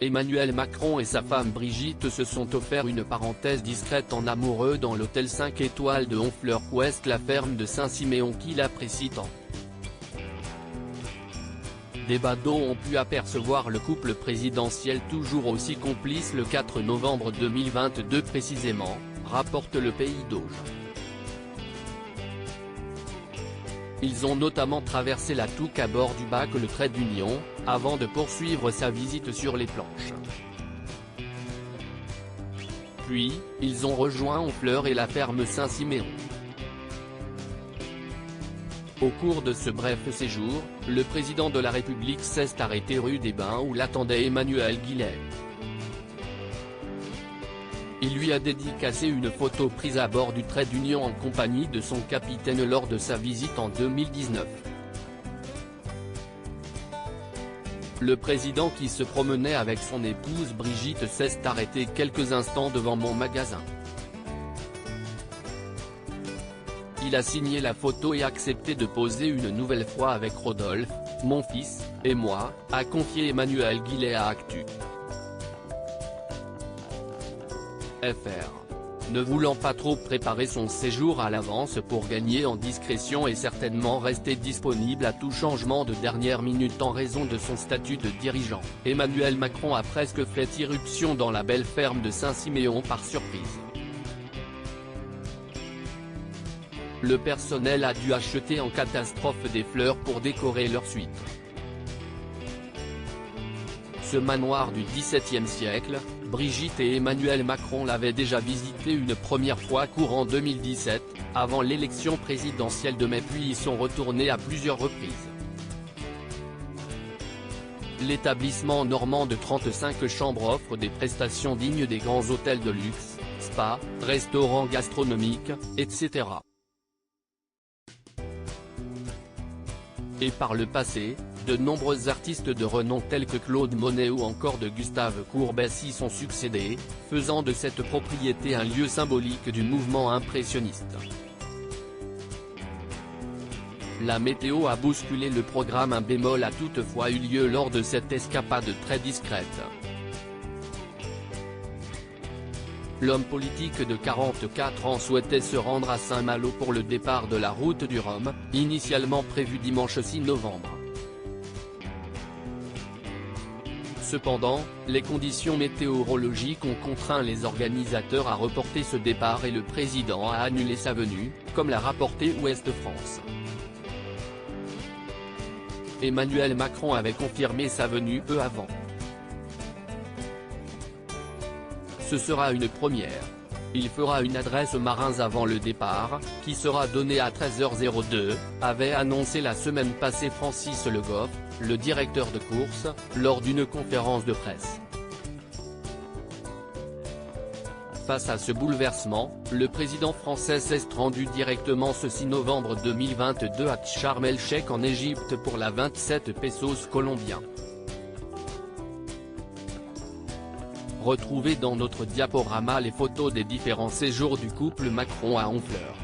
Emmanuel Macron et sa femme Brigitte se sont offert une parenthèse discrète en amoureux dans l'hôtel 5 étoiles de Honfleur-Ouest, la ferme de Saint-Siméon qu'il apprécie tant. Des badauds ont pu apercevoir le couple présidentiel toujours aussi complice le 4 novembre 2022 précisément, rapporte le Pays d'Auge. Ils ont notamment traversé la Touques à bord du bac le Trait d'Union, avant de poursuivre sa visite sur les planches. Puis, ils ont rejoint Honfleur et la ferme Saint-Siméon. Au cours de ce bref séjour, le président de la République s'est arrêté rue des Bains où l'attendait Emmanuel Guillet. Il lui a dédicacé une photo prise à bord du Trait d'Union en compagnie de son capitaine lors de sa visite en 2019. Le président qui se promenait avec son épouse Brigitte s'est arrêté quelques instants devant mon magasin. Il a signé la photo et accepté de poser une nouvelle fois avec Rodolphe, mon fils, et moi, a confié Emmanuel Guillet à Actu. FR. Ne voulant pas trop préparer son séjour à l'avance pour gagner en discrétion et certainement rester disponible à tout changement de dernière minute en raison de son statut de dirigeant, Emmanuel Macron a presque fait irruption dans la belle ferme de Saint-Siméon par surprise. Le personnel a dû acheter en catastrophe des fleurs pour décorer leur suite. Ce manoir du XVIIe siècle, Brigitte et Emmanuel Macron l'avaient déjà visité une première fois courant 2017, avant l'élection présidentielle de mai, puis y sont retournés à plusieurs reprises. L'établissement normand de 35 chambres offre des prestations dignes des grands hôtels de luxe, spas, restaurants gastronomiques, etc. Et par le passé, de nombreux artistes de renom tels que Claude Monet ou encore de Gustave Courbet s'y sont succédés, faisant de cette propriété un lieu symbolique du mouvement impressionniste. La météo a bousculé le programme. Un bémol a toutefois eu lieu lors de cette escapade très discrète. L'homme politique de 44 ans souhaitait se rendre à Saint-Malo pour le départ de la route du Rhum, initialement prévu dimanche 6 novembre. Cependant, les conditions météorologiques ont contraint les organisateurs à reporter ce départ et le président a annulé sa venue, comme l'a rapporté Ouest France. Emmanuel Macron avait confirmé sa venue peu avant. Ce sera une première. Il fera une adresse aux marins avant le départ, qui sera donnée à 13h02, avait annoncé la semaine passée Francis Le Goff, le directeur de course, lors d'une conférence de presse. Face à ce bouleversement, le président français s'est rendu directement ce 6 novembre 2022 à Sharm el-Sheikh en Égypte pour la 27 pesos colombiens. Retrouvez dans notre diaporama les photos des différents séjours du couple Macron à Honfleur.